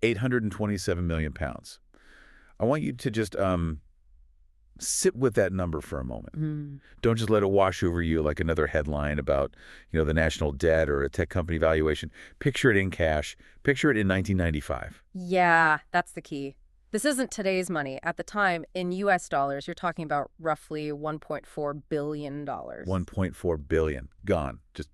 827 million pounds. I want you to just sit with that number for a moment. Don't just let it wash over you like another headline about, the national debt or a tech company valuation. Picture it in cash. Picture it in 1995. Yeah, that's the key. This isn't today's money. At the time, in U.S. dollars, you're talking about roughly $1.4 billion. 1.4 billion. Gone. Just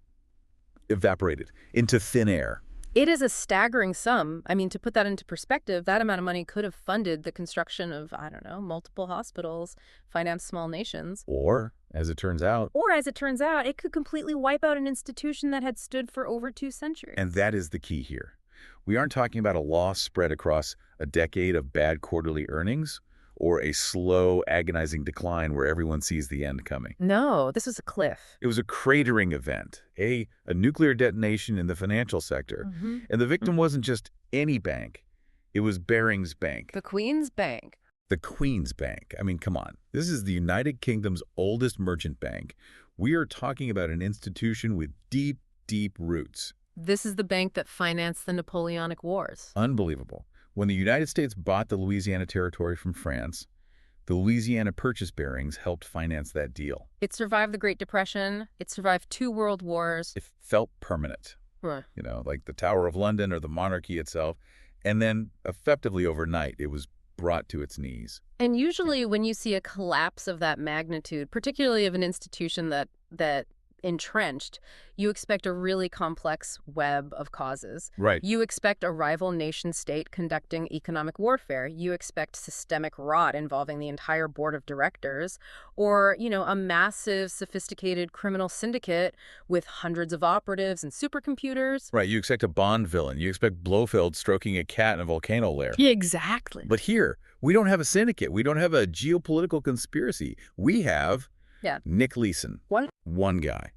evaporated into thin air. It is a staggering sum. I mean, to put that into perspective, that amount of money could have funded the construction of, multiple hospitals, financed small nations. Or, as it turns out, it could completely wipe out an institution that had stood for over 2 centuries. And that is the key here. We aren't talking about a loss spread across a decade of bad quarterly earnings or a slow, agonizing decline where everyone sees the end coming. No, this was a cliff. It was a cratering event, a nuclear detonation in the financial sector. And the victim wasn't just any bank. It was Barings Bank. The Queen's Bank. The Queen's Bank. I mean, come on. This is the United Kingdom's oldest merchant bank. We are talking about an institution with deep, deep roots. This is the bank that financed the Napoleonic Wars. Unbelievable. When the United States bought the Louisiana Territory from France, the Louisiana Purchase Barings helped finance that deal. It survived the Great Depression. It survived 2 world wars. It felt permanent, like the Tower of London or the monarchy itself. And then, effectively overnight, it was brought to its knees. And usually when you see a collapse of that magnitude, particularly of an institution that entrenched, you expect a really complex web of causes. Right. You expect a rival nation state conducting economic warfare. You expect systemic rot involving the entire board of directors, or, a massive, sophisticated criminal syndicate with hundreds of operatives and supercomputers. Right. You expect a Bond villain. You expect Blofeld stroking a cat in a volcano lair. Yeah, exactly. But here, we don't have a syndicate. We don't have a geopolitical conspiracy. We have Nick Leeson. One guy.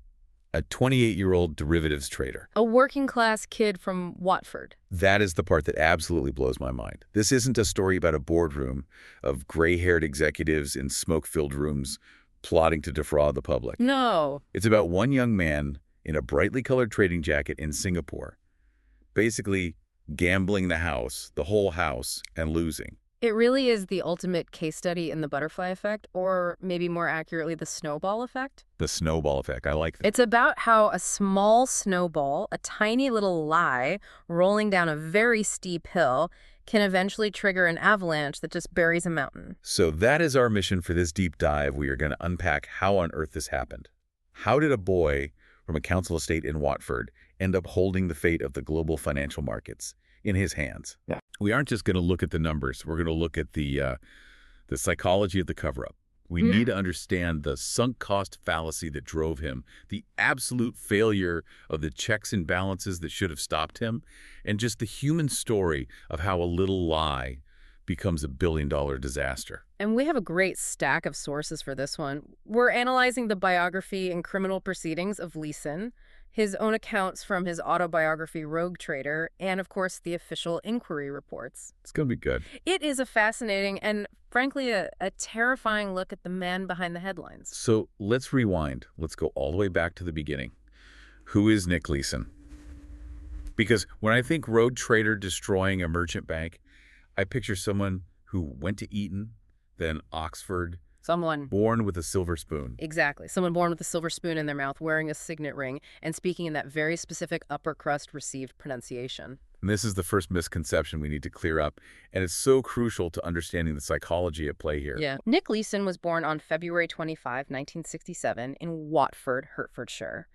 A 28-year-old derivatives trader. A working-class kid from Watford. That is the part that absolutely blows my mind. This isn't a story about a boardroom of gray-haired executives in smoke-filled rooms plotting to defraud the public. No. It's about one young man in a brightly colored trading jacket in Singapore, basically gambling the whole house, and losing. It really is the ultimate case study in the butterfly effect, or maybe more accurately, the snowball effect. The snowball effect. I like that. It's about how a small snowball, a tiny little lie, rolling down a very steep hill, can eventually trigger an avalanche that just buries a mountain. So that is our mission for this deep dive. We are going to unpack how on earth this happened. How did a boy from a council estate in Watford end up holding the fate of the global financial markets in his hands? Yeah. We aren't just going to look at the numbers. We're going to look at the psychology of the cover-up. We need to understand the sunk cost fallacy that drove him, the absolute failure of the checks and balances that should have stopped him, and just the human story of how a little lie becomes a billion-dollar disaster. And we have a great stack of sources for this one. We're analyzing the biography and criminal proceedings of Leeson, his own accounts from his autobiography Rogue Trader, and of course the official inquiry reports. It's going to be good. It is a fascinating and frankly a terrifying look at the man behind the headlines. So let's rewind. Let's go all the way back to the beginning. Who is Nick Leeson? Because when I think Rogue Trader destroying a merchant bank, I picture someone who went to Eton, then Oxford, Someone born with a silver spoon. Exactly. Someone born with a silver spoon in their mouth, wearing a signet ring, and speaking in that very specific upper crust received pronunciation. And this is the first misconception we need to clear up, and it's so crucial to understanding the psychology at play here. Yeah. Nick Leeson was born on February 25, 1967, in Watford, Hertfordshire.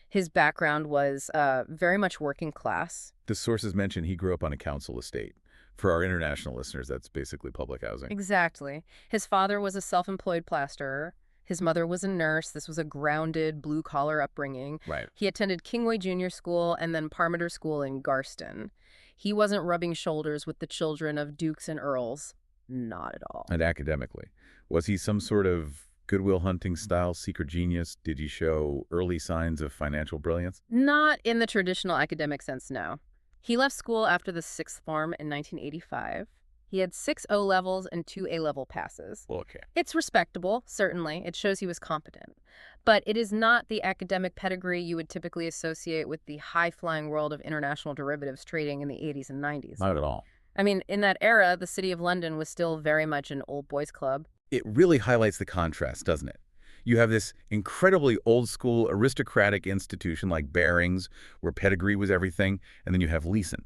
His background was very much working class. The sources mention he grew up on a council estate. For our international listeners, that's basically public housing. Exactly. His father was a self-employed plasterer. His mother was a nurse. This was a grounded, blue-collar upbringing. Right. He attended Kingway Junior School and then Parmiter School in Garston. He wasn't rubbing shoulders with the children of dukes and earls. Not at all. And academically, was he some sort of Goodwill Hunting style secret genius? Did he show early signs of financial brilliance? Not in the traditional academic sense, no. He left school after the sixth form in 1985. He had 6 O-levels and 2 A-level passes. Well, okay. It's respectable, certainly. It shows he was competent. But it is not the academic pedigree you would typically associate with the high-flying world of international derivatives trading in the 80s and 90s. Not at all. I mean, in that era, the City of London was still very much an old boys club. It really highlights the contrast, doesn't it? You have this incredibly old-school aristocratic institution like Barings, where pedigree was everything, and then you have Leeson.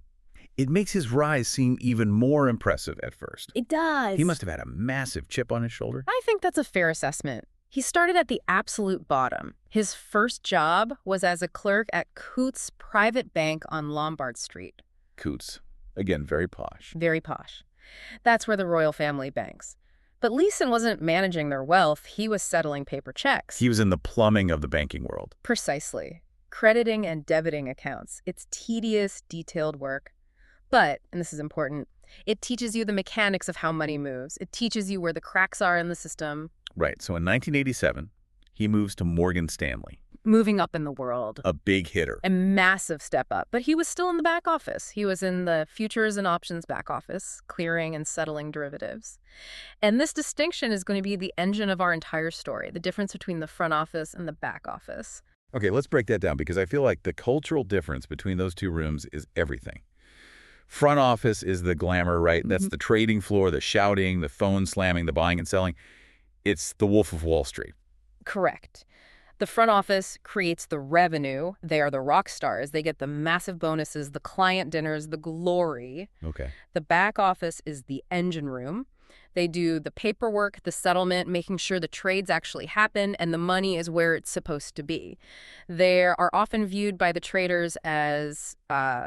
It makes his rise seem even more impressive at first. It does. He must have had a massive chip on his shoulder. I think that's a fair assessment. He started at the absolute bottom. His first job was as a clerk at Coutts' private bank on Lombard Street. Coutts. Again, very posh. Very posh. That's where the royal family banks. But Leeson wasn't managing their wealth. He was settling paper checks. He was in the plumbing of the banking world. Precisely. Crediting and debiting accounts. It's tedious, detailed work. But, and this is important, it teaches you the mechanics of how money moves. It teaches you where the cracks are in the system. Right. So in 1987, he moves to Morgan Stanley. Moving up in the world. A big hitter. A massive step up. But he was still in the back office. He was in the futures and options back office, clearing and settling derivatives. And this distinction is going to be the engine of our entire story, the difference between the front office and the back office. Okay, let's break that down because I feel like the cultural difference between those two rooms is everything. Front office is the glamour, right? That's the trading floor, the shouting, the phone slamming, the buying and selling. It's the Wolf of Wall Street. Correct. The front office creates the revenue. They are the rock stars. They get the massive bonuses, the client dinners, the glory. Okay. The back office is the engine room. They do the paperwork, the settlement, making sure the trades actually happen, and the money is where it's supposed to be. They are often viewed by the traders as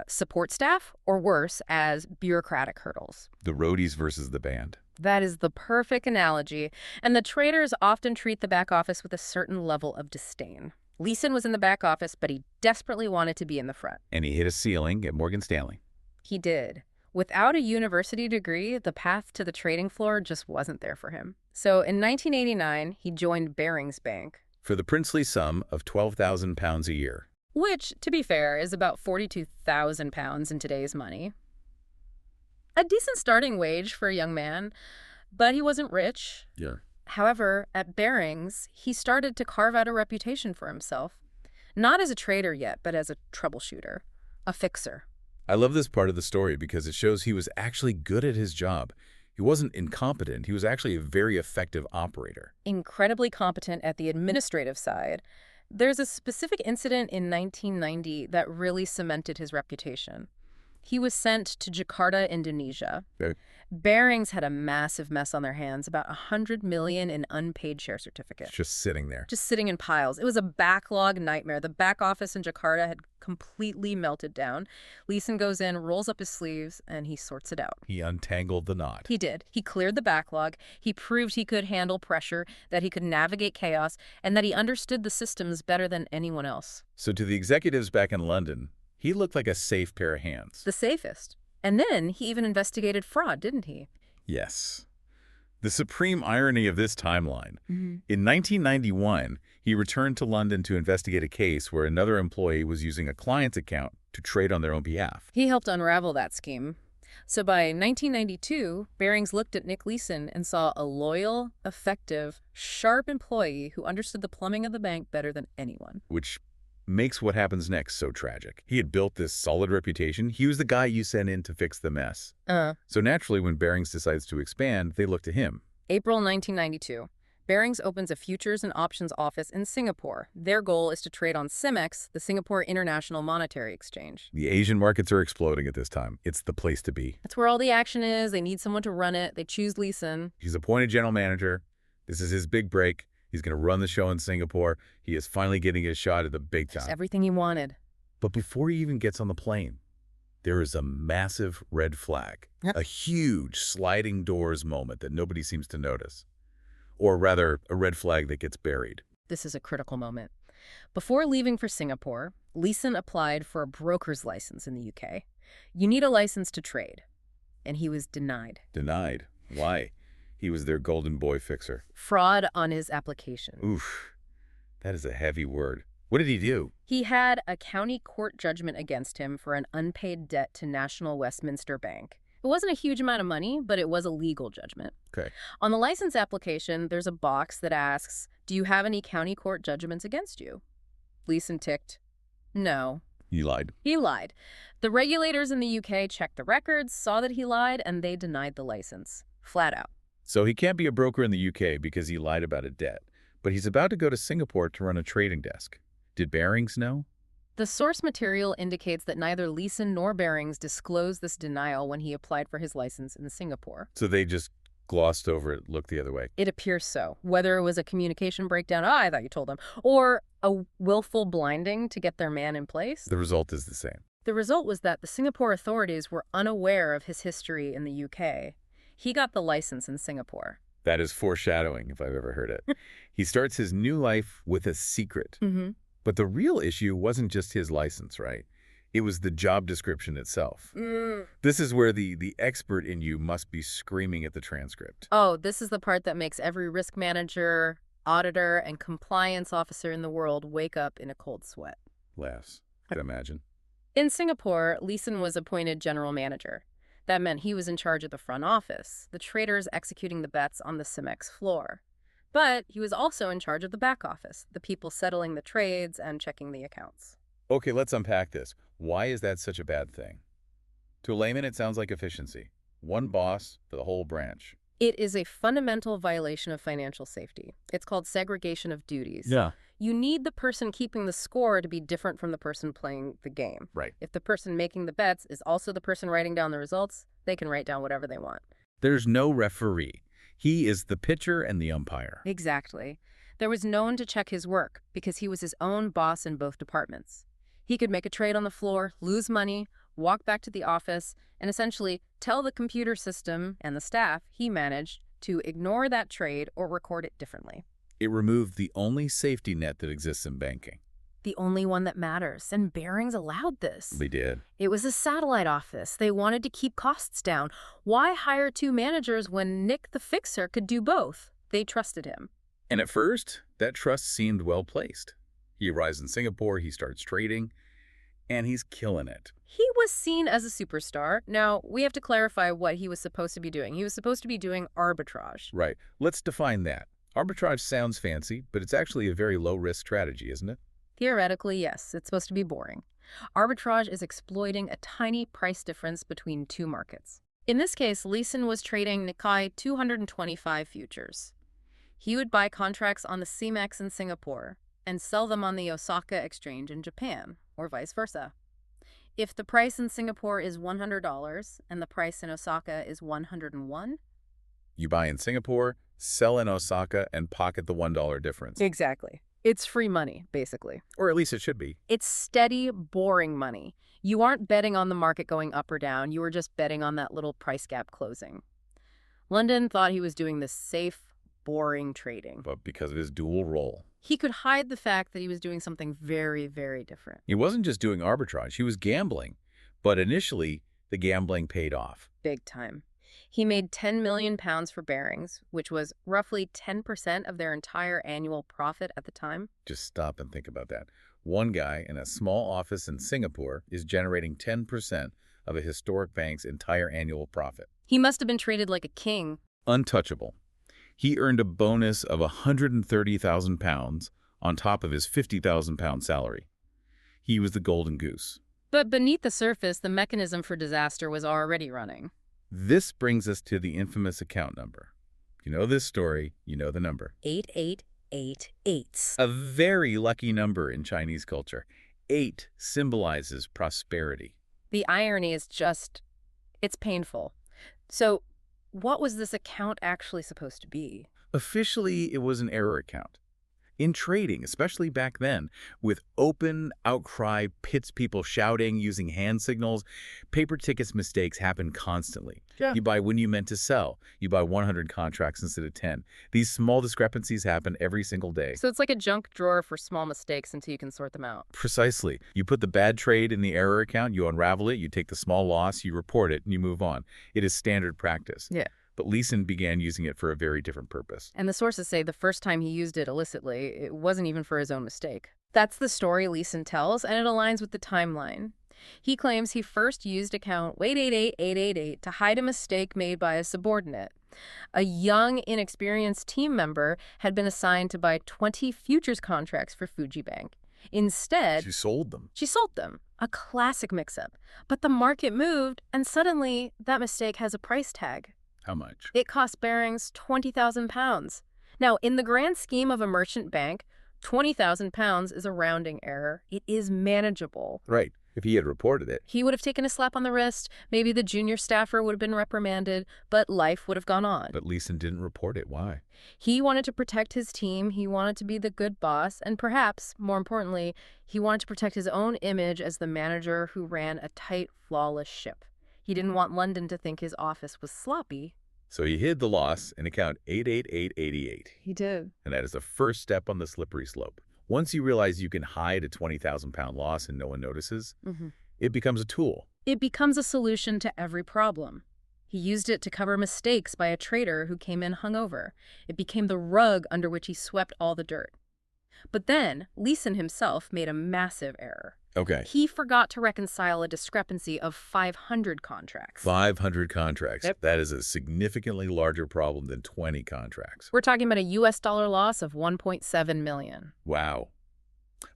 support staff, or worse, as bureaucratic hurdles. The roadies versus the band. That is the perfect analogy, and the traders often treat the back office with a certain level of disdain. Leeson was in the back office, but he desperately wanted to be in the front. And he hit a ceiling at Morgan Stanley. He did. Without a university degree, the path to the trading floor just wasn't there for him. So in 1989, he joined Barings Bank. For the princely sum of £12,000 a year. Which, to be fair, is about £42,000 in today's money. A decent starting wage for a young man, but he wasn't rich. Yeah. However, at Barings, he started to carve out a reputation for himself. Not as a trader yet, but as a troubleshooter, a fixer. I love this part of the story because it shows he was actually good at his job. He wasn't incompetent. He was actually a very effective operator. Incredibly competent at the administrative side. There's a specific incident in 1990 that really cemented his reputation. He was sent to Jakarta, Indonesia. Okay. Barings had a massive mess on their hands, about $100 million in unpaid share certificates. Just sitting there. Just sitting in piles. It was a backlog nightmare. The back office in Jakarta had completely melted down. Leeson goes in, rolls up his sleeves, and he sorts it out. He untangled the knot. He did. He cleared the backlog. He proved he could handle pressure, that he could navigate chaos, and that he understood the systems better than anyone else. So to the executives back in London, he looked like a safe pair of hands. The safest. And then he even investigated fraud, didn't he? Yes. The supreme irony of this timeline. Mm-hmm. In 1991, he returned to London to investigate a case where another employee was using a client's account to trade on their own behalf. He helped unravel that scheme. So by 1992, Barings looked at Nick Leeson and saw a loyal, effective, sharp employee who understood the plumbing of the bank better than anyone. Which makes what happens next so tragic. He had built this solid reputation. He was the guy you sent in to fix the mess. So naturally, when Barings decides to expand, they look to him. April 1992. Barings opens a futures and options office in Singapore. Their goal is to trade on CIMEX, the Singapore International Monetary Exchange. The Asian markets are exploding at this time. It's the place to be. That's where all the action is. They need someone to run it. They choose Leeson. He's appointed general manager. This is his big break. He's going to run the show in Singapore. He is finally getting his shot at the big time. Just everything he wanted. But before he even gets on the plane, there is a massive red flag. Yep. A huge sliding doors moment that nobody seems to notice. Or rather, a red flag that gets buried. This is a critical moment. Before leaving for Singapore, Leeson applied for a broker's license in the UK. You need a license to trade. And he was denied. Denied? Why? He was their golden boy fixer. Fraud on his application. Oof. That is a heavy word. What did he do? He had a county court judgment against him for an unpaid debt to National Westminster Bank. It wasn't a huge amount of money, but it was a legal judgment. Okay. On the license application, there's a box that asks, do you have any county court judgments against you? Leeson ticked, no. He lied. He lied. The regulators in the UK checked the records, saw that he lied, and they denied the license. Flat out. So he can't be a broker in the UK because he lied about a debt. But he's about to go to Singapore to run a trading desk. Did Barings know? The source material indicates that neither Leeson nor Barings disclosed this denial when he applied for his license in Singapore. So they just glossed over it, looked the other way. It appears so. Whether it was a communication breakdown, I thought you told them, or a willful blinding to get their man in place. The result is the same. The result was that the Singapore authorities were unaware of his history in the UK. He got the license in Singapore. That is foreshadowing, if I've ever heard it. He starts his new life with a secret. Mm-hmm. But the real issue wasn't just his license, right? It was the job description itself. This is where the expert in you must be screaming at the transcript. Oh, this is the part that makes every risk manager, auditor, and compliance officer in the world wake up in a cold sweat. Laughs. I can imagine. In Singapore, Leeson was appointed general manager. That meant he was in charge of the front office, the traders executing the bets on the CEMEX floor. But he was also in charge of the back office, the people settling the trades and checking the accounts. Okay, let's unpack this. Why is that such a bad thing? To a layman, it sounds like efficiency. One boss for the whole branch. It is a fundamental violation of financial safety. It's called segregation of duties. Yeah. You need the person keeping the score to be different from the person playing the game. Right. If the person making the bets is also the person writing down the results, they can write down whatever they want. There's no referee. He is the pitcher and the umpire. Exactly. There was no one to check his work because he was his own boss in both departments. He could make a trade on the floor, lose money, walk back to the office, and essentially tell the computer system and the staff he managed to ignore that trade or record it differently. It removed the only safety net that exists in banking. The only one that matters, and Barings allowed this. They did. It was a satellite office. They wanted to keep costs down. Why hire two managers when Nick the fixer could do both? They trusted him. And at first, that trust seemed well placed. He arrives in Singapore, he starts trading, and he's killing it. He was seen as a superstar. Now, we have to clarify what he was supposed to be doing. He was supposed to be doing arbitrage. Right. Let's define that. Arbitrage sounds fancy, but it's actually a very low-risk strategy, isn't it? Theoretically, yes, it's supposed to be boring. Arbitrage is exploiting a tiny price difference between two markets. In this case, Leeson was trading Nikkei 225 futures. He would buy contracts on the CEMEX in Singapore and sell them on the Osaka exchange in Japan, or vice versa. If the price in Singapore is $100 and the price in Osaka is $101, You buy in Singapore, sell in Osaka, and pocket the $1 difference. exactly. It's free money, basically. Or at least it should be. It's steady, boring money. You aren't betting on the market going up or down. You are just betting on that little price gap closing. London thought he was doing this safe, boring trading. But because of his dual role. He could hide the fact that he was doing something very, very different. He wasn't just doing arbitrage, he was gambling. But initially, the gambling paid off. Big time. He made £10 million for Barings, which was roughly 10% of their entire annual profit at the time. Just stop and think about that. One guy in a small office in Singapore is generating 10% of a historic bank's entire annual profit. He must have been treated like a king. Untouchable. He earned a bonus of £130,000 on top of his £50,000 salary. He was the golden goose. But beneath the surface, the mechanism for disaster was already running. This brings us to the infamous account number. You know this story, you know the number. 8888. A very lucky number in Chinese culture. 8 symbolizes prosperity. The irony is just, it's painful. So, what was this account actually supposed to be? Officially, it was an error account. In trading, especially back then, with open outcry, pits people shouting, using hand signals, paper tickets mistakes happen constantly. Yeah. You buy when you meant to sell. You buy 100 contracts instead of 10. These small discrepancies happen every single day. So it's like a junk drawer for small mistakes until you can sort them out. Precisely. You put the bad trade in the error account, you unravel it, you take the small loss, you report it, and you move on. It is standard practice. Yeah. But Leeson began using it for a very different purpose. And the sources say the first time he used it illicitly, it wasn't even for his own mistake. That's the story Leeson tells, and it aligns with the timeline. He claims he first used account 888888 to hide a mistake made by a subordinate. A young, inexperienced team member had been assigned to buy 20 futures contracts for Fuji Bank. Instead, She sold them. she sold them. A classic mix-up. But the market moved, and suddenly that mistake has a price tag. How much? It cost Barings £20,000. Now, in the grand scheme of a merchant bank, £20,000 is a rounding error. It is manageable. Right. If he had reported it. He would have taken a slap on the wrist, maybe the junior staffer would have been reprimanded, but life would have gone on. But Leeson didn't report it. Why? He wanted to protect his team, he wanted to be the good boss, and perhaps, more importantly, he wanted to protect his own image as the manager who ran a tight, flawless ship. He didn't want London to think his office was sloppy. So he hid the loss in account 88888. He did. And that is the first step on the slippery slope. Once you realize you can hide a 20,000-pound loss and no one notices, it becomes a tool. It becomes a solution to every problem. He used it to cover mistakes by a trader who came in hungover. It became the rug under which he swept all the dirt. But then, Leeson himself made a massive error. Okay. He forgot to reconcile a discrepancy of 500 contracts. 500 contracts. Yep. That is a significantly larger problem than 20 contracts. We're talking about a US dollar loss of $1.7 million. Wow.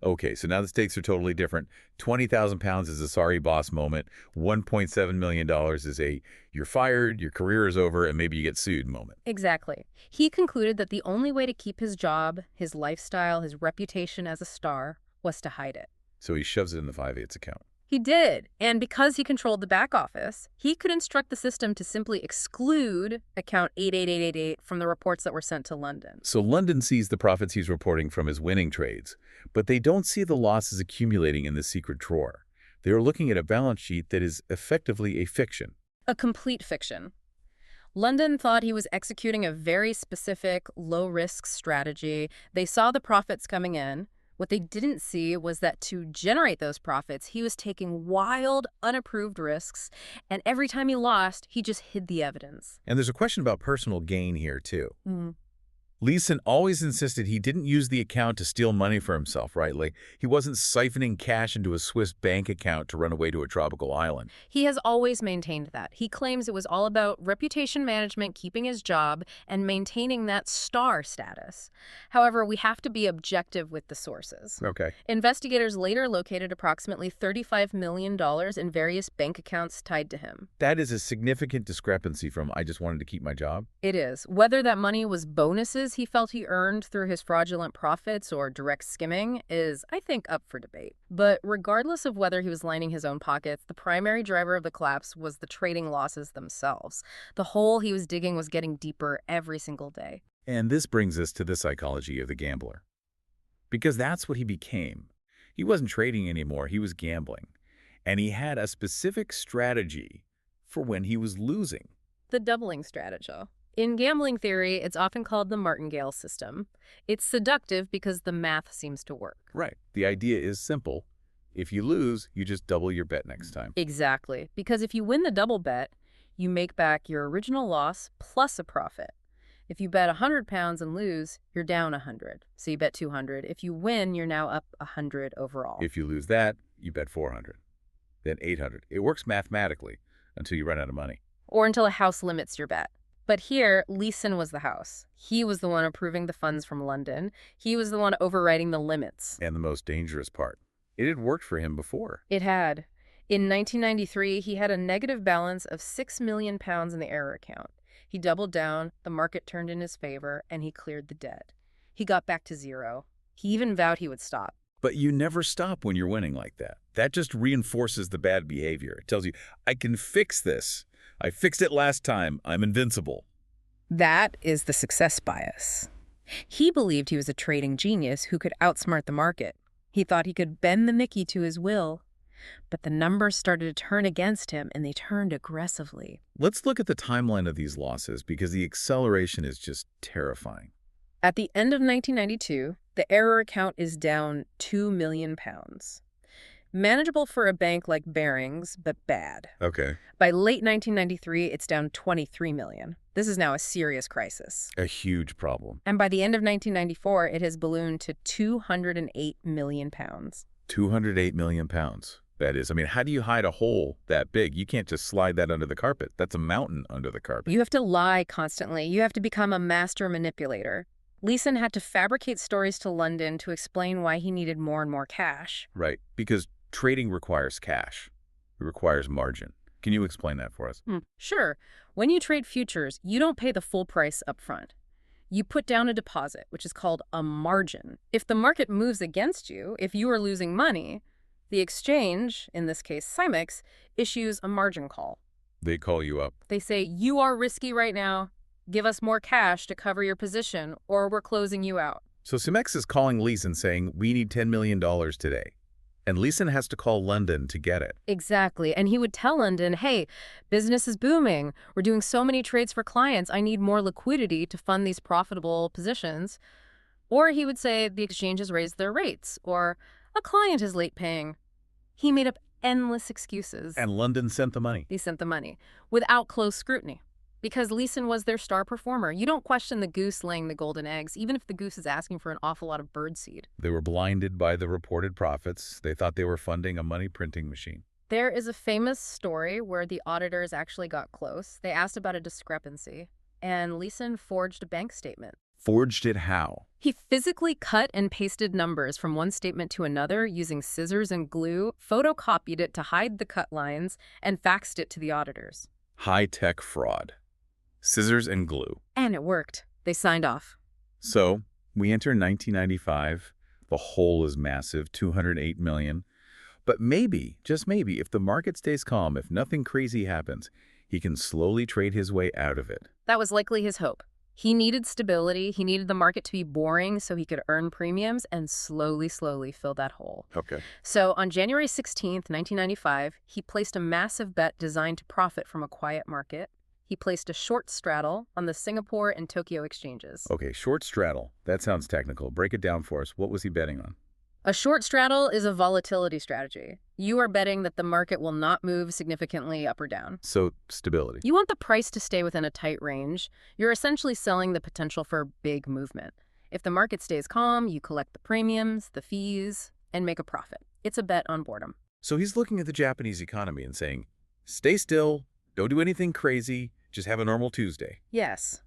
Okay, so now the stakes are totally different. 20,000 pounds is a sorry boss moment. $1.7 million is a you're fired, your career is over, and maybe you get sued moment. Exactly. He concluded that the only way to keep his job, his lifestyle, his reputation as a star was to hide it. So he shoves it in the 5/8 account. He did. And because he controlled the back office, he could instruct the system to simply exclude account 88888 from the reports that were sent to London. So London sees the profits he's reporting from his winning trades, but they don't see the losses accumulating in the secret drawer. They are looking at a balance sheet that is effectively a fiction. A complete fiction. London thought he was executing a very specific, low-risk strategy. They saw the profits coming in. What they didn't see was that to generate those profits, he was taking wild, unapproved risks, and every time he lost, he just hid the evidence. And there's a question about personal gain here, too. Leeson always insisted he didn't use the account to steal money for himself, right? Like, he wasn't siphoning cash into a Swiss bank account to run away to a tropical island. He has always maintained that. He claims it was all about reputation management, keeping his job, and maintaining that star status. However, we have to be objective with the sources. Okay. Investigators later located approximately $35 million in various bank accounts tied to him. That is a significant discrepancy from I just wanted to keep my job. It is. Whether that money was bonuses he felt he earned through his fraudulent profits or direct skimming is, I think, up for debate. But regardless of whether he was lining his own pockets, the primary driver of the collapse was the trading losses themselves. The hole he was digging was getting deeper every single day. And this brings us to the psychology of the gambler. Because that's what he became. He wasn't trading anymore, he was gambling. And he had a specific strategy for when he was losing. The doubling strategy. In gambling theory, it's often called the martingale system. It's seductive because the math seems to work. Right. The idea is simple. If you lose, you just double your bet next time. Exactly. Because if you win the double bet, you make back your original loss plus a profit. If you bet £100 and lose, you're down 100. So you bet 200. If you win, you're now up 100 overall. If you lose that, you bet 400. Then 800. It works mathematically until you run out of money. Or until a house limits your bet. But here, Leeson was the house. He was the one approving the funds from London. He was the one overriding the limits. And the most dangerous part, it had worked for him before. It had. In 1993, he had a negative balance of £6 million in the error account. He doubled down, the market turned in his favor, and he cleared the debt. He got back to zero. He even vowed he would stop. But you never stop when you're winning like that. That just reinforces the bad behavior. It tells you, I can fix this. I fixed it last time. I'm invincible. That is the success bias. He believed he was a trading genius who could outsmart the market. He thought he could bend the Mickey to his will. But the numbers started to turn against him, and they turned aggressively. Let's look at the timeline of these losses because the acceleration is just terrifying. At the end of 1992, the error account is down £2 million. Manageable for a bank like Barings, but bad. Okay. By late 1993, it's down $23 million. This is now a serious crisis. A huge problem. And by the end of 1994, it has ballooned to £208 million. £208 million. That is, I mean, how do you hide a hole that big? You can't just slide that under the carpet. That's a mountain under the carpet. You have to lie constantly. You have to become a master manipulator. Leeson had to fabricate stories to London to explain why he needed more and more cash. Right, because Trading requires cash. It requires margin. Can you explain that for us? Sure. When you trade futures, you don't pay the full price up front. You put down a deposit, which is called a margin. If the market moves against you, if you are losing money, the exchange, in this case CIMEX, issues a margin call. They call you up. They say, you are risky right now. Give us more cash to cover your position, or we're closing you out. So CIMEX is calling Leeson saying, we need $10 million today. And Leeson has to call London to get it. Exactly. And he would tell London, hey, business is booming. We're doing so many trades for clients. I need more liquidity to fund these profitable positions. Or he would say the exchange has raised their rates, or a client is late paying. He made up endless excuses. And London sent the money. They sent the money without close scrutiny. Because Leeson was their star performer. You don't question the goose laying the golden eggs, even if the goose is asking for an awful lot of birdseed. They were blinded by the reported profits. They thought they were funding a money printing machine. There is a famous story where the auditors actually got close. They asked about a discrepancy, and Leeson forged a bank statement. Forged it how? He physically cut and pasted numbers from one statement to another using scissors and glue, photocopied it to hide the cut lines, and faxed it to the auditors. High-tech fraud. Scissors and glue. And it worked. They signed off. So, we enter 1995. The hole is massive, $208 million. But maybe, just maybe, if the market stays calm, if nothing crazy happens, he can slowly trade his way out of it. That was likely his hope. He needed stability. He needed the market to be boring so he could earn premiums and slowly fill that hole. Okay. So on January 16th, 1995, he placed a massive bet designed to profit from a quiet market. He placed a short straddle on the Singapore and Tokyo exchanges. Okay, short straddle. That sounds technical. Break it down for us. What was he betting on? A short straddle is a volatility strategy. You are betting that the market will not move significantly up or down. So, stability. You want the price to stay within a tight range. You're essentially selling the potential for big movement. If the market stays calm, you collect the premiums, the fees, and make a profit. It's a bet on boredom. So he's looking at the Japanese economy and saying, stay still, don't do anything crazy, just have a normal Tuesday. Yes.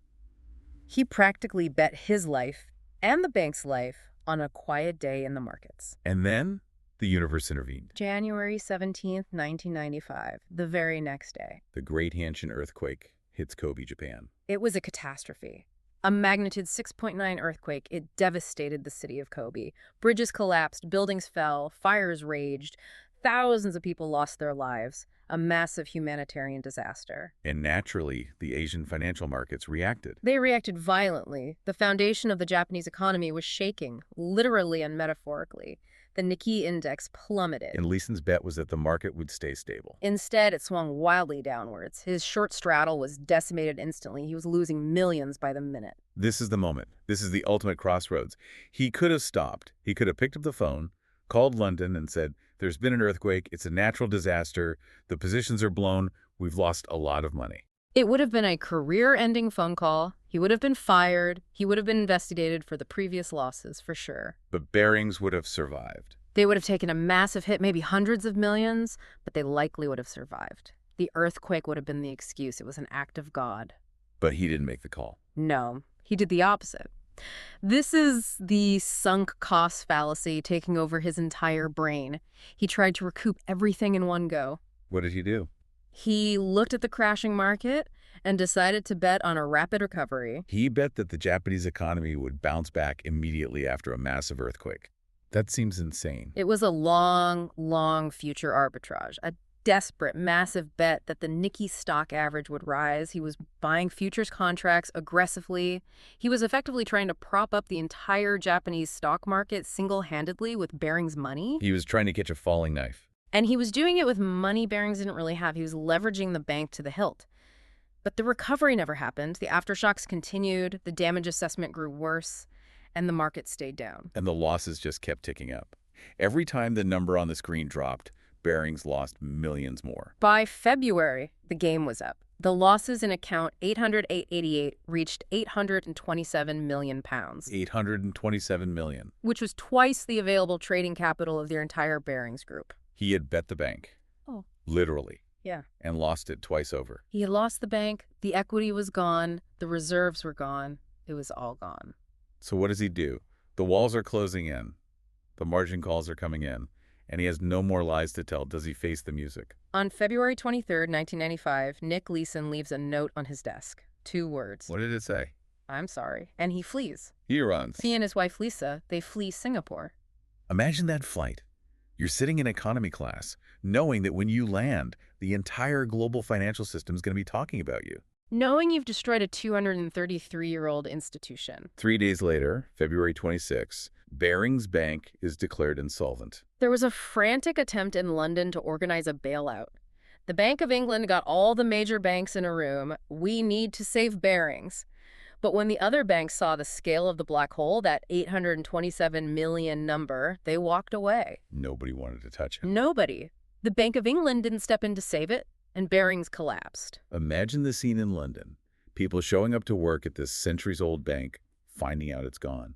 He practically bet his life and the bank's life on a quiet day in the markets. And then the universe intervened. January 17th, 1995, the very next day. The Great Hanshin earthquake hits Kobe, Japan. It was a catastrophe. A magnitude 6.9 earthquake. It devastated the city of Kobe. Bridges collapsed, buildings fell, fires raged. Thousands of people lost their lives. A massive humanitarian disaster. And naturally, the Asian financial markets reacted. They reacted violently. The foundation of the Japanese economy was shaking, literally and metaphorically. The Nikkei index plummeted. And Leeson's bet was that the market would stay stable. Instead, it swung wildly downwards. His short straddle was decimated instantly. He was losing millions by the minute. This is the moment. This is the ultimate crossroads. He could have stopped. He could have picked up the phone, called London and said, there's been an earthquake. It's a natural disaster. The positions are blown. We've lost a lot of money. It would have been a career-ending phone call. He would have been fired. He would have been investigated for the previous losses, for sure. But Barings would have survived. They would have taken a massive hit, maybe hundreds of millions, but they likely would have survived. The earthquake would have been the excuse. It was an act of God. But he didn't make the call. No, he did the opposite. This is the sunk cost fallacy taking over his entire brain. He tried to recoup everything in one go. What did he do? He looked at the crashing market and decided to bet on a rapid recovery. He bet that the Japanese economy would bounce back immediately after a massive earthquake. That seems insane. It was a long future arbitrage, a desperate, massive bet that the Nikkei stock average would rise. He was buying futures contracts aggressively. He was effectively trying to prop up the entire Japanese stock market single-handedly with Barings' money. He was trying to catch a falling knife. And he was doing it with money Barings didn't really have. He was leveraging the bank to the hilt. But the recovery never happened. The aftershocks continued, the damage assessment grew worse, and the market stayed down. And the losses just kept ticking up. Every time the number on the screen dropped, Barings lost millions more. By February, the game was up. The losses in account 800-888 reached £827 million. 827 million. Which was twice the available trading capital of their entire Barings group. He had bet the bank. Oh. Literally. Yeah. And lost it twice over. He had lost the bank, the equity was gone, the reserves were gone. It was all gone. So what does he do? The walls are closing in. The margin calls are coming in. And he has no more lies to tell. Does he face the music? On February 23rd, 1995, Nick Leeson leaves a note on his desk. 2 words. What did it say? I'm sorry. And he flees. He runs. He and his wife, Lisa, they flee Singapore. Imagine that flight. You're sitting in economy class, knowing that when you land, the entire global financial system is going to be talking about you. Knowing you've destroyed a 233-year-old institution. 3 days later, February 26, Barings Bank is declared insolvent. There was a frantic attempt in London to organize a bailout. The Bank of England got all the major banks in a room. We need to save Barings. But when the other banks saw the scale of the black hole, that 827 million number, they walked away. Nobody wanted to touch him. Nobody. The Bank of England didn't step in to save it, and Barings collapsed. Imagine the scene in London. People showing up to work at this centuries-old bank, finding out it's gone.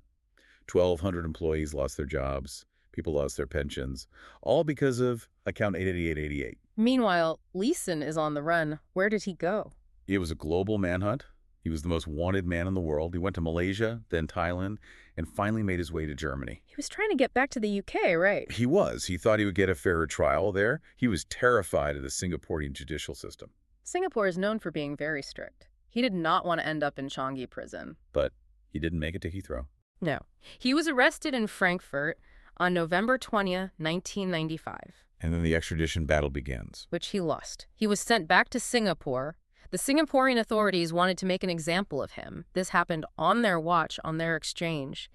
1,200 employees lost their jobs. People lost their pensions, all because of account 88888. Meanwhile, Leeson is on the run. Where did he go? It was a global manhunt. He was the most wanted man in the world. He went to Malaysia, then Thailand, and finally made his way to Germany. He was trying to get back to the UK, right? He was. He thought he would get a fairer trial there. He was terrified of the Singaporean judicial system. Singapore is known for being very strict. He did not want to end up in Changi Prison. But he didn't make it to Heathrow. No. He was arrested in Frankfurt on November 20th, 1995. And then the extradition battle begins. Which he lost. He was sent back to Singapore. The Singaporean authorities wanted to make an example of him. This happened on their watch, on their exchange.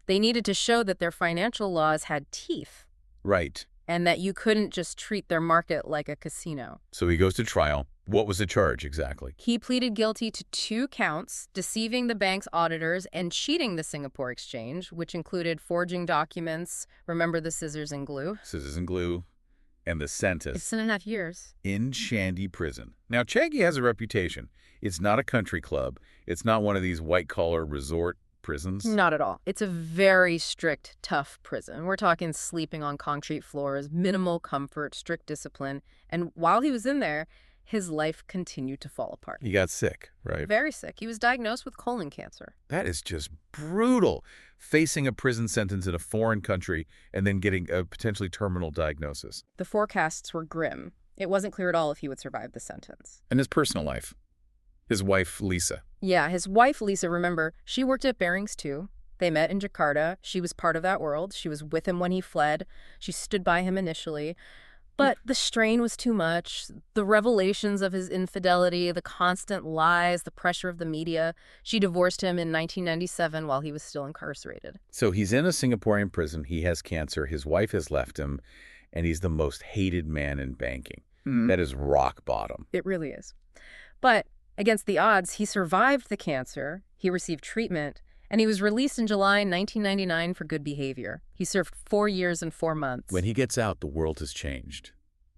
They needed to show that their financial laws had teeth. Right. And that you couldn't just treat their market like a casino. So he goes to trial. What was the charge exactly? He pleaded guilty to 2 counts, deceiving the bank's auditors and cheating the Singapore exchange, which included forging documents. Remember the scissors and glue? Scissors and glue. And the sentence. 6.5 years. In Changi Prison. Now, Changi has a reputation. It's not a country club. It's not one of these white-collar resort prisons. Not at all. It's a very strict, tough prison. We're talking sleeping on concrete floors, minimal comfort, strict discipline. And while he was in there, his life continued to fall apart. He got sick, right? Very sick. He was diagnosed with colon cancer. That is just brutal. Facing a prison sentence in a foreign country and then getting a potentially terminal diagnosis. The forecasts were grim. It wasn't clear at all if he would survive the sentence. And his personal life. His wife, Lisa. Yeah, his wife, Lisa, remember, she worked at Barings too. They met in Jakarta. She was part of that world. She was with him when he fled. She stood by him initially. But the strain was too much. The revelations of his infidelity, the constant lies, the pressure of the media. She divorced him in 1997 while he was still incarcerated. So he's in a Singaporean prison. He has cancer. His wife has left him. And he's the most hated man in banking. That is rock bottom. It really is. But against the odds, he survived the cancer. He received treatment. And he was released in July 1999 for good behavior. He served 4 years and 4 months. When he gets out, the world has changed.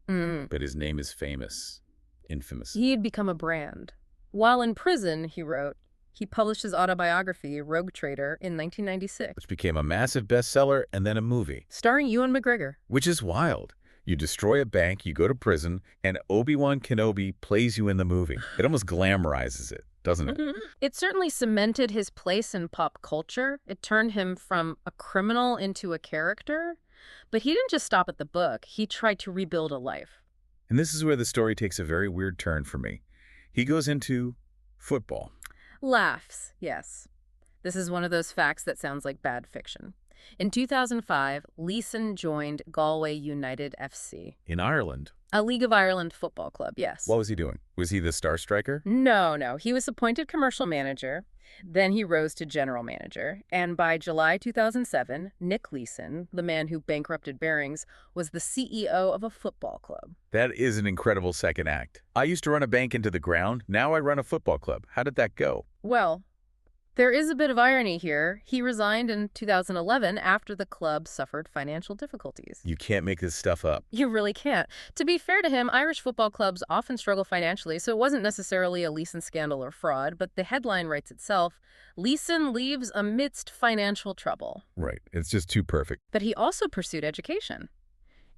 But his name is famous, infamous. He had become a brand. While in prison, he wrote, he published his autobiography, Rogue Trader, in 1996. Which became a massive bestseller and then a movie. Starring Ewan McGregor. Which is wild. You destroy a bank, you go to prison, and Obi-Wan Kenobi plays you in the movie. It almost glamorizes it, doesn't it? It certainly cemented his place in pop culture. It turned him from a criminal into a character. But he didn't just stop at the book. He tried to rebuild a life. And this is where the story takes a very weird turn for me. He goes into football. Laughs, yes. This is one of those facts that sounds like bad fiction. In 2005, Leeson joined Galway United FC. In Ireland? A League of Ireland football club, yes. What was he doing? Was he the star striker? No. He was appointed commercial manager. Then he rose to general manager. And by July 2007, Nick Leeson, the man who bankrupted Barings, was the CEO of a football club. That is an incredible second act. I used to run a bank into the ground. Now I run a football club. How did that go? Well, there is a bit of irony here. He resigned in 2011 after the club suffered financial difficulties. You can't make this stuff up. You really can't. To be fair to him, Irish football clubs often struggle financially, so it wasn't necessarily a Leeson scandal or fraud, but the headline writes itself, Leeson leaves amidst financial trouble. Right. It's just too perfect. But he also pursued education.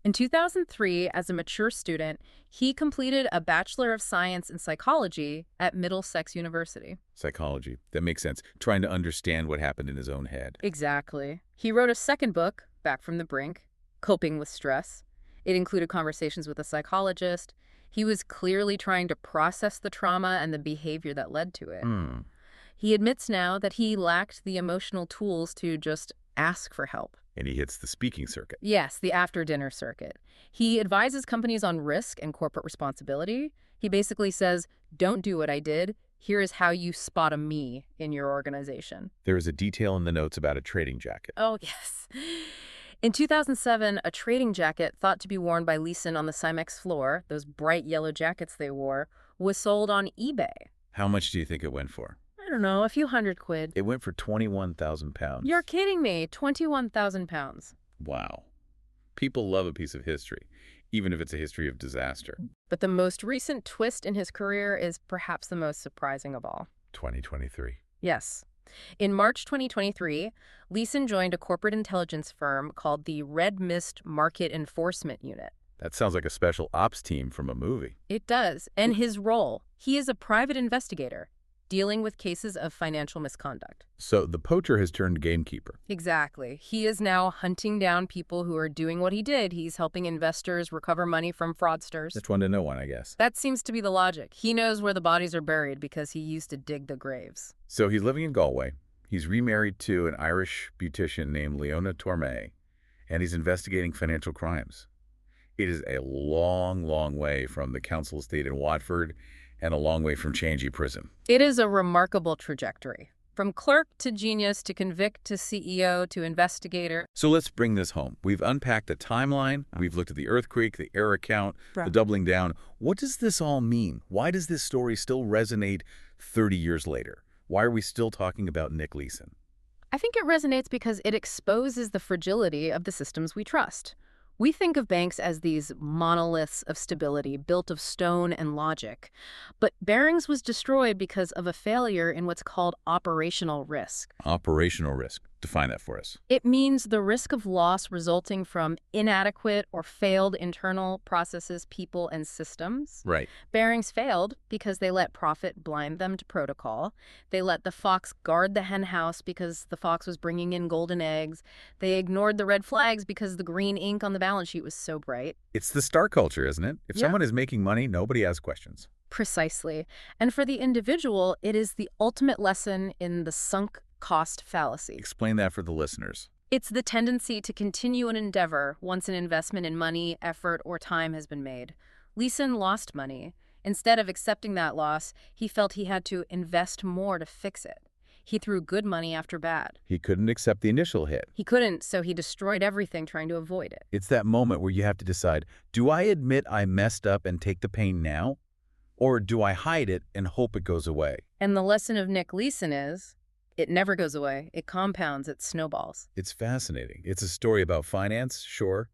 In 2003, as a mature student, he completed a Bachelor of Science in Psychology at Middlesex University. Psychology. That makes sense. Trying to understand what happened in his own head. Exactly. He wrote a second book, Back from the Brink. coping with stress. It included conversations with a psychologist. He was clearly trying to process the trauma and the behavior that led to it. Hmm. He admits now that he lacked the emotional tools to just ask for help. And he hits the speaking circuit. Yes, the after-dinner circuit. He advises companies on risk and corporate responsibility. He basically says, don't do what I did. Here is how you spot a me in your organization. There is a detail in the notes about a trading jacket. Oh, yes. In 2007, a trading jacket thought to be worn by Leeson on the Cymex floor, those bright yellow jackets they wore, was sold on eBay. How much do you think it went for? I don't know, a few £100. It went for £21,000. You're kidding me, £21,000. Wow. People love a piece of history, even if it's a history of disaster. But the most recent twist in his career is perhaps the most surprising of all. 2023. Yes. In March 2023, Leeson joined a corporate intelligence firm called the Red Mist Market Enforcement Unit. That sounds like a special ops team from a movie. It does. And his role, he is a private investigator dealing with cases of financial misconduct. So the poacher has turned gamekeeper. Exactly. He is now hunting down people who are doing what he did. He's helping investors recover money from fraudsters. That's one to know one, I guess. That seems to be the logic. He knows where the bodies are buried because he used to dig the graves. So he's living in Galway. He's remarried to an Irish beautician named Leona Tormé, and he's investigating financial crimes. It is a long, long way from the council estate in Watford and a long way from Changi Prison. It is a remarkable trajectory. From clerk to genius to convict to CEO to investigator. So let's bring this home. We've unpacked the timeline. We've looked at the earthquake, the error count, the doubling down. What does this all mean? Why does this story still resonate 30 years later? Why are we still talking about Nick Leeson? I think it resonates because it exposes the fragility of the systems we trust. We think of banks as these monoliths of stability built of stone and logic. But Barings was destroyed because of a failure in what's called operational risk. Operational risk. Define that for us. It means the risk of loss resulting from inadequate or failed internal processes, people, and systems. Right. Barings failed because they let profit blind them to protocol. They let the fox guard the hen house because the fox was bringing in golden eggs. They ignored the red flags because the green ink on the balance sheet was so bright. It's the star culture, isn't it? If someone is making money, nobody asks questions. Precisely. And for the individual, it is the ultimate lesson in the sunk cost fallacy. Explain that for the listeners. It's the tendency to continue an endeavor once an investment in money, effort, or time has been made. Leeson lost money. Instead of accepting that loss, he felt he had to invest more to fix it. He threw good money after bad. He couldn't accept the initial hit. He couldn't, so he destroyed everything trying to avoid it. It's that moment where you have to decide, do I admit I messed up and take the pain now? Or do I hide it and hope it goes away? And the lesson of Nick Leeson is, it never goes away. It compounds, it snowballs. It's fascinating. It's a story about finance, sure,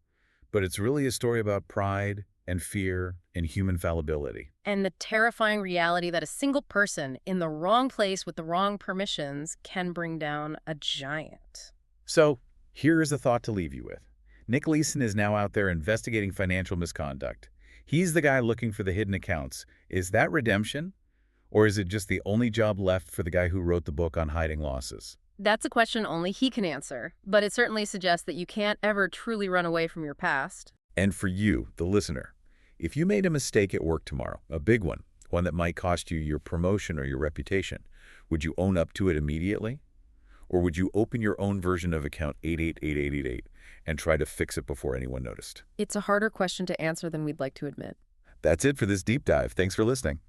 but it's really a story about pride and fear and human fallibility. And the terrifying reality that a single person in the wrong place with the wrong permissions can bring down a giant. So, here is a thought to leave you with. Nick Leeson is now out there investigating financial misconduct. He's the guy looking for the hidden accounts. Is that redemption? Or is it just the only job left for the guy who wrote the book on hiding losses? That's a question only he can answer, but it certainly suggests that you can't ever truly run away from your past. And for you, the listener, if you made a mistake at work tomorrow, a big one that might cost you your promotion or your reputation, would you own up to it immediately? Or would you open your own version of account 888888 and try to fix it before anyone noticed? It's a harder question to answer than we'd like to admit. That's it for this deep dive. Thanks for listening.